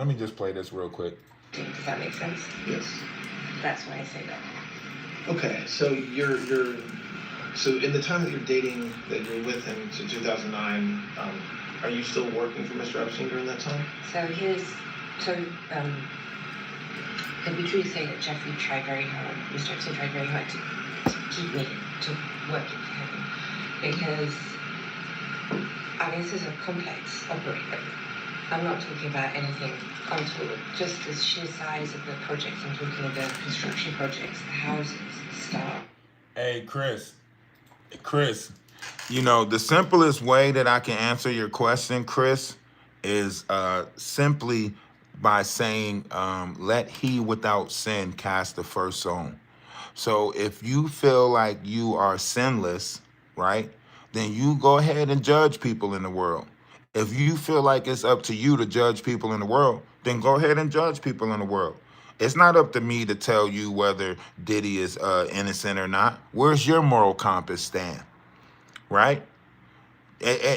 Let me just play this real quick. Does that make sense? Yes. That's why I say that. Okay, so so in the time that you're dating, that you're with him to 2009, are you still working for Mr. Epstein during that time? So it'd be true to say that Jeffrey tried very hard, Mr. Epstein tried very hard to keep me to working for him, because I mean, this is a complex operation. I'm not talking about anything untoward, just the sheer size of the projects. I'm talking about construction projects, the houses, the stuff. Hey, Chris, you know, the simplest way that I can answer your question, Chris, is simply by saying, let he without sin cast the first stone. So if you feel like you are sinless, right, then you go ahead and judge people in the world. If you feel like it's up to you to judge people in the world, then go ahead and judge people in the world. It's not up to me to tell you whether Diddy is innocent or not. Where's your moral compass stand, right?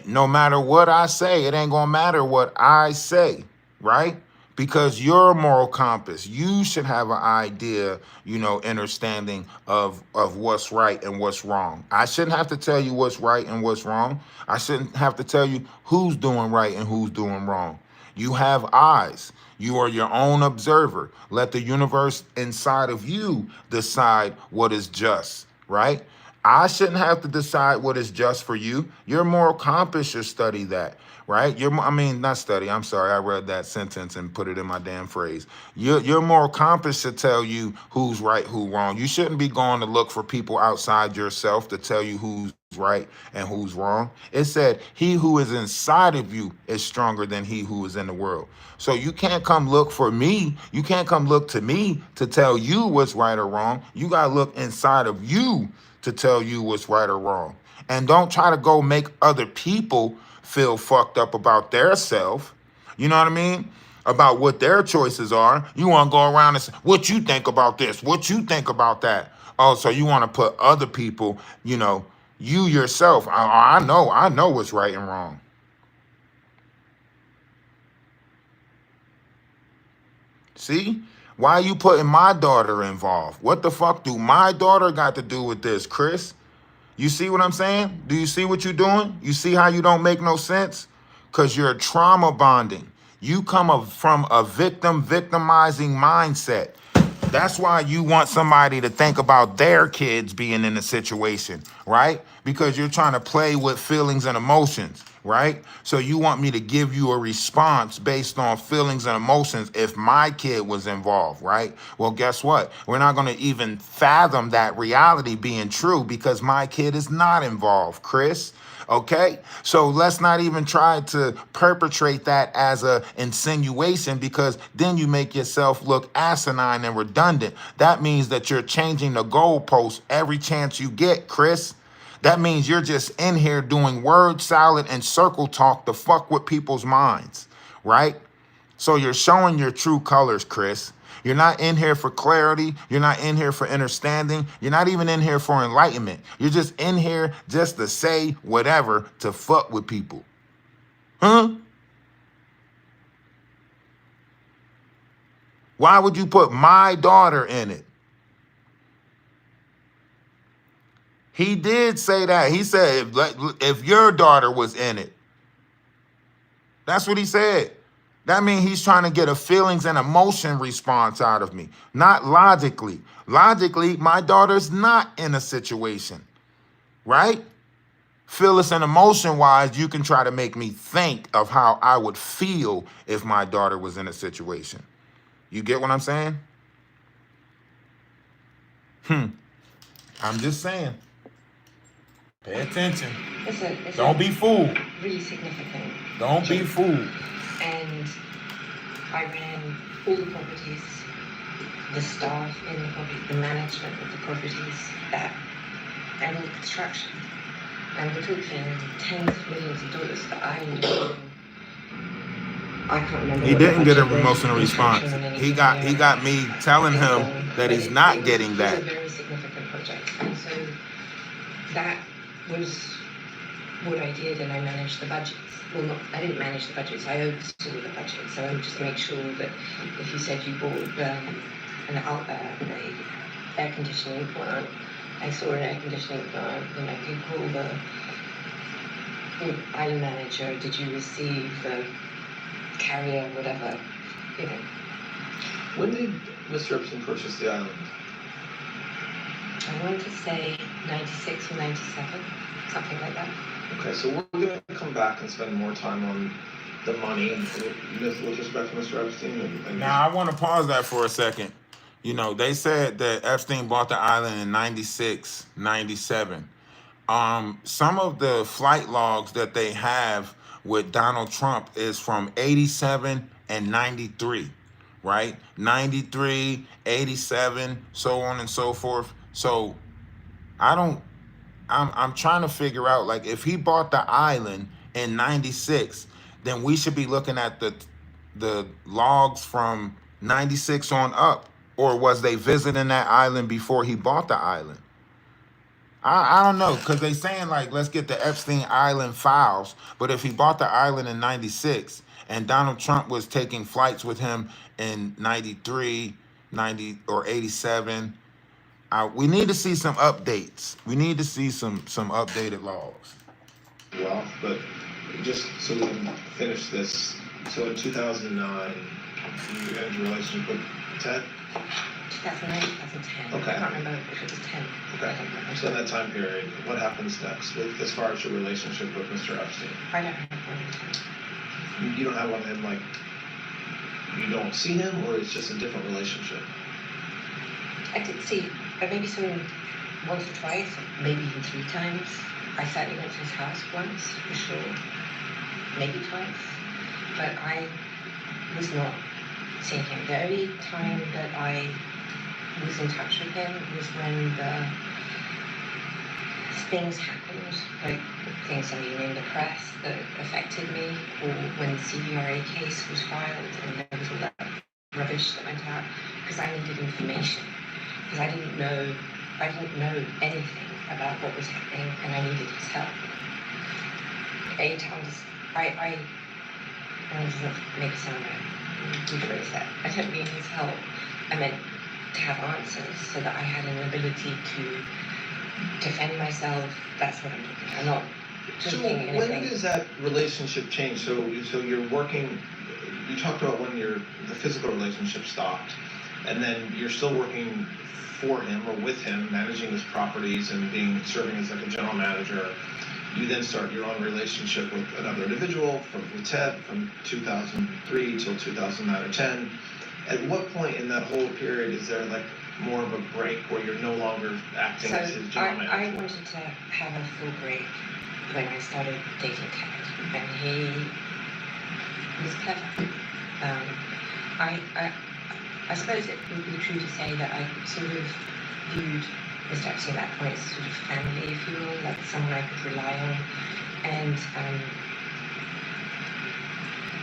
No matter what I say, it ain't gonna matter what I say, right? Because your moral compass, you should have an idea, you know, understanding of what's right and what's wrong. I shouldn't have to tell you what's right and what's wrong. I shouldn't have to tell you who's doing right and who's doing wrong. You have eyes. You are your own observer. Let the universe inside of you decide what is just, right? I shouldn't have to decide what is just for you. Your moral compass should study that, right? Not study. I'm sorry. I read that sentence and put it in my damn phrase. Your moral compass should tell you who's right, who's wrong. You shouldn't be going to look for people outside yourself to tell you who's right and who's wrong. It said, he who is inside of you is stronger than he who is in the world. So you can't come look for me. You can't come look to me to tell you what's right or wrong. You got to look inside of you to tell you what's right or wrong. And don't try to go make other people feel fucked up about their self. You know what I mean? About what their choices are. You want to go around and say, what you think about this? What you think about that? Oh, so you want to put other people, you know, you yourself. I know what's right and wrong. See? Why are you putting my daughter involved? What the fuck do my daughter got to do with this, Chris? You see what I'm saying? Do you see what you're doing? You see how you don't make no sense? Because you're trauma bonding. You come from a victimizing mindset. That's why you want somebody to think about their kids being in a situation, right? Because you're trying to play with feelings and emotions, right? So you want me to give you a response based on feelings and emotions if my kid was involved, right? Well, guess what? We're not going to even fathom that reality being true because my kid is not involved, Chris. Okay, so let's not even try to perpetrate that as a insinuation because then you make yourself look asinine and redundant. That means that you're changing the goalpost every chance you get, Chris. That means you're just in here doing word salad and circle talk to fuck with people's minds, right? So you're showing your true colors, Chris. You're not in here for clarity. You're not in here for understanding. You're not even in here for enlightenment. You're just in here just to say whatever to fuck with people. Huh? Why would you put my daughter in it? He did say that. He said if your daughter was in it. That's what he said. That means he's trying to get a feelings and emotion response out of me, not logically. Logically, my daughter's not in a situation, right? Feelings and emotion-wise, you can try to make me think of how I would feel if my daughter was in a situation. You get what I'm saying? I'm just saying. Pay attention. Don't be fooled. Really significant. Don't be fooled. And I ran all the properties, the staff in the property, the management of the properties, and all the construction. And we're talking tens of millions of dollars that I ended up doing. I can't remember. He didn't get an emotional response. He got me telling him that he's not getting that. It was a very significant project. And so that was what I did, and I managed the budgets. well, not, I didn't manage the budgets, I oversaw the budget. So I would just make sure that if you said you bought an air conditioning plant, I saw an air conditioning plant, then I could call the island manager, did you receive the carrier, whatever, you know. When did Mr. Epstein purchase the island? I want to say 96 or 97, something like that. Okay, so we're going to come back and spend more time on the money with respect to Mr. Epstein. And Now, I want to pause that for a second. You know, they said that Epstein bought the island in 96, 97. Some of the flight logs that they have with Donald Trump is from 87 and 93, right? 93, 87, so on and so forth. So I'm trying to figure out, like, if he bought the island in 96, then we should be looking at the logs from 96 on up, or was they visiting that island before he bought the island? I don't know, because they saying, like, let's get the Epstein Island files, but if he bought the island in 96 and Donald Trump was taking flights with him in 93, 90, or 87, we need to see some updates. We need to see some updated logs. well, but just so we can finish this, so in 2009, you ended your relationship with Ted? 2009, 2010. Okay. I can't remember if it was 10. Okay. So in that time period, what happens next as far as your relationship with Mr. Epstein? I don't have one with him. You don't have one with him, like, you don't see him, or it's just a different relationship? I did see, I maybe saw him once or twice, maybe even 3 times. I certainly went to his house once, for sure. Maybe twice. But I was not seeing him. The only time that I was in touch with him was when the things happened, like things I mean in the press that affected me, or when the CVRA case was filed and there was all that rubbish that went out, because I needed information, because I didn't know anything about what was happening, and I needed his help. I doesn't make it sound right. Rephrase that. I don't mean his help. I meant to have answers so that I had an ability to defend myself. That's what I'm talking about. I'm not So talking when anything. does that relationship change? So you're working, you talked about when the physical relationship stopped, and then you're still working for him or with him, managing his properties and serving as like a general manager. You then start your own relationship with another individual with Ted from 2003 till 2009 or 10. At what point in that whole period is there like more of a break where you're no longer acting as his general manager? I wanted to have a full break when I started dating Ted, and he was clever. I suppose it would be true to say that I sort of viewed Mr. Epstein at that point as sort of family, if you will, like someone I could rely on. And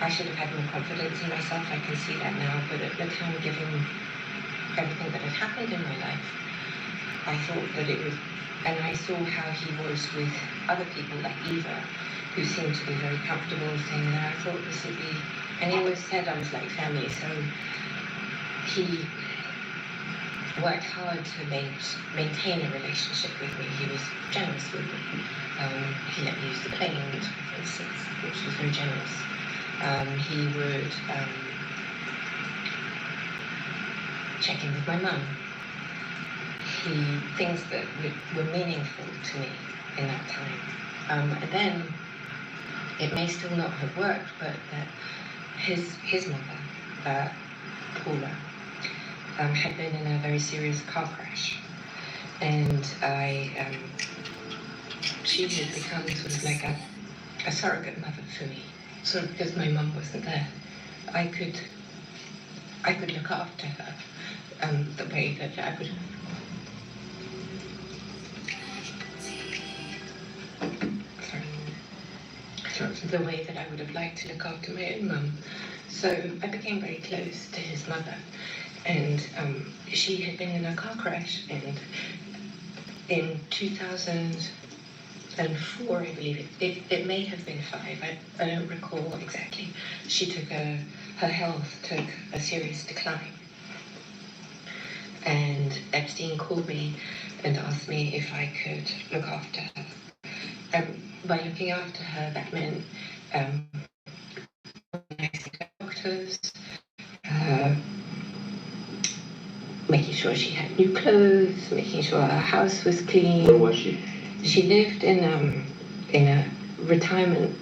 I should have had more confidence in myself, I can see that now, but at the time, given everything that had happened in my life, I thought that it was, and I saw how he was with other people like Eva, who seemed to be very comfortable saying that. I thought this would be, and he always said I was like family, so he worked hard to maintain a relationship with me. He was generous with me. He let me use the plane, for instance, which was very generous. He would check in with my mum. Things that were meaningful to me in that time. And then, it may still not have worked, but that his mother, Paula, had been in a very serious car crash, and she had become sort of like a surrogate mother for me. Sort of because my mum wasn't there, I could look after her the way that I would. Sorry. The way that I would have liked to look after my own mum. So I became very close to his mother. And she had been in a car crash, and in 2000, 2004, I believe. It may have been 5. I don't recall exactly. Her health took a serious decline. And Epstein called me and asked me if I could look after her. By looking after her, that meant doctors, making sure she had new clothes, making sure her house was clean. Where was she? She lived in a retirement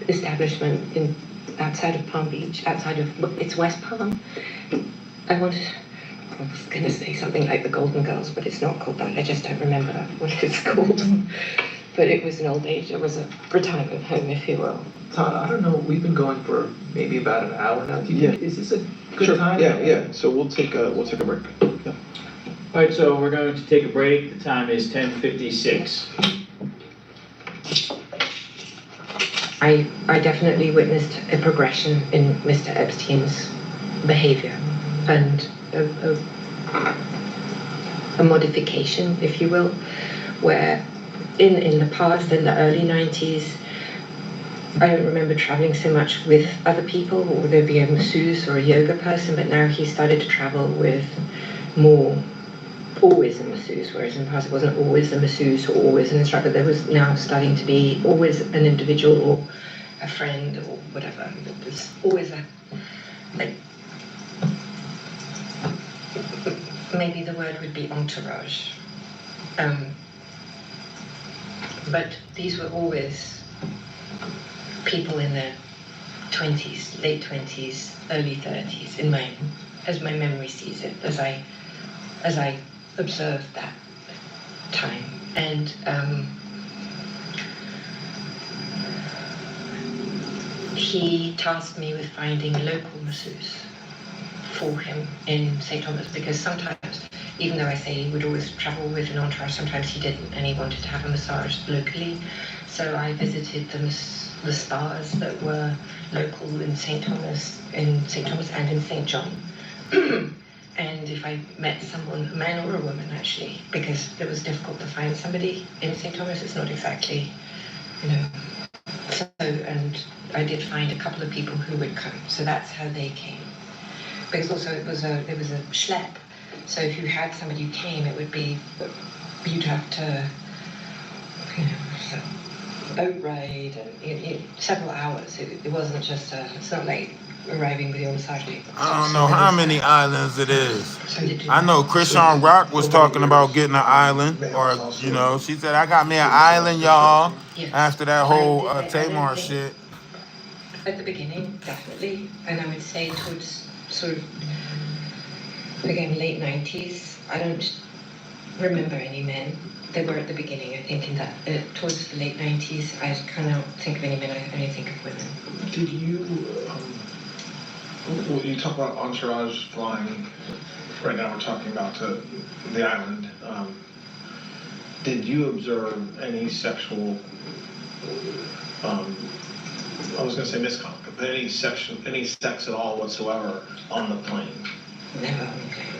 establishment outside of Palm Beach, it's West Palm. I was going to say something like the Golden Girls, but it's not called that. I just don't remember what it's called. But it was an old age. It was a retirement home, if you will. Todd, I don't know. We've been going for maybe about an hour now. Is this a good time? Yeah. So we'll take a break. Yeah. All right, so we're going to take a break. The time is 10:56. I definitely witnessed a progression in Mr. Epstein's behavior and a modification, if you will, where in the past, in the early 90s, I don't remember traveling so much with other people, or there'd be a masseuse or a yoga person, but now he started to travel with always a masseuse, whereas in the past it wasn't always a masseuse or always an instructor. There was now starting to be always an individual or a friend or whatever. There's always maybe the word would be entourage. But these were always people in their 20s, late 20s, early 30s, as my memory sees it, as I observed that time. And he tasked me with finding a local masseuse for him in St. Thomas, because sometimes, even though I say he would always travel with an entourage, sometimes he didn't, and he wanted to have a massage locally. So I visited the spas that were local in St. Thomas and in St. John. And if I met someone, a man or a woman actually, because it was difficult to find somebody in St. Thomas, it's not exactly, So, and I did find a couple of people who would come, so that's how they came. Because also it was a schlep, so if you had somebody who came, it would be, you'd have to, boat ride and several hours. It wasn't just it's not like arriving with your massage table. I don't know how many islands it is. I know Krishan Rock was talking about getting an island, or she said, I got me an island, y'all. After that whole Tamar shit. At the beginning, definitely, and I would say towards sort of again late 90s. I don't remember any men. They were at the beginning, I think, in that towards the late 90s. I cannot think of any men. I only think of women. Did you? When you talk about entourage flying, right now we're talking about the island. Did you observe any sexual? I was going to say misconduct, but any sex at all whatsoever on the plane? Never on the plane.